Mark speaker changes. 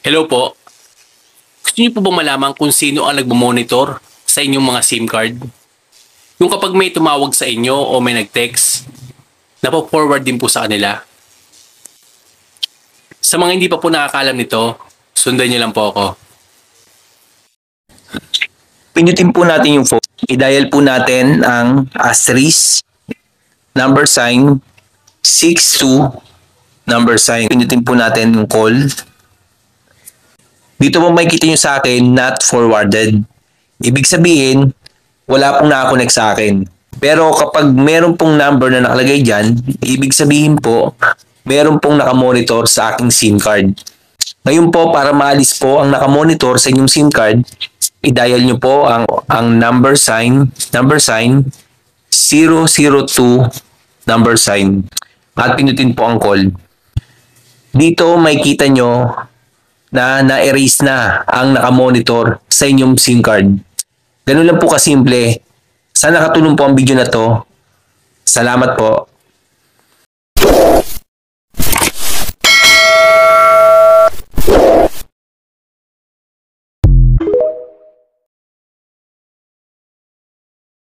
Speaker 1: Hello po. Gusto niyo po ba malaman kung sino ang nagmo-monitor sa inyong mga SIM card? Yung kapag may tumawag sa inyo o may nag-text, napo-forward din po sa kanila. Sa mga hindi pa po nakakalam nito, sundan niyo lang po ako.
Speaker 2: Pinutin po natin yung phone. I-dial po natin ang asterisk, number sign, 62, number sign. Pinutin po natin yung call. Dito po makikita nyo sa akin, not forwarded. Ibig sabihin, wala pong nakakonect sa akin. Pero kapag meron pong number na nakalagay dyan, ibig sabihin po, meron pong nakamonitor sa aking SIM card. Ngayon po, para maalis po ang nakamonitor sa inyong SIM card, i-dial nyo po ang number sign 002 number sign at pinutin po ang call. Dito makikita nyo na na-erase na ang nakamonitor sa inyong SIM card. Ganun lang po kasimple. Sana nakatulong po ang video na to. Salamat po.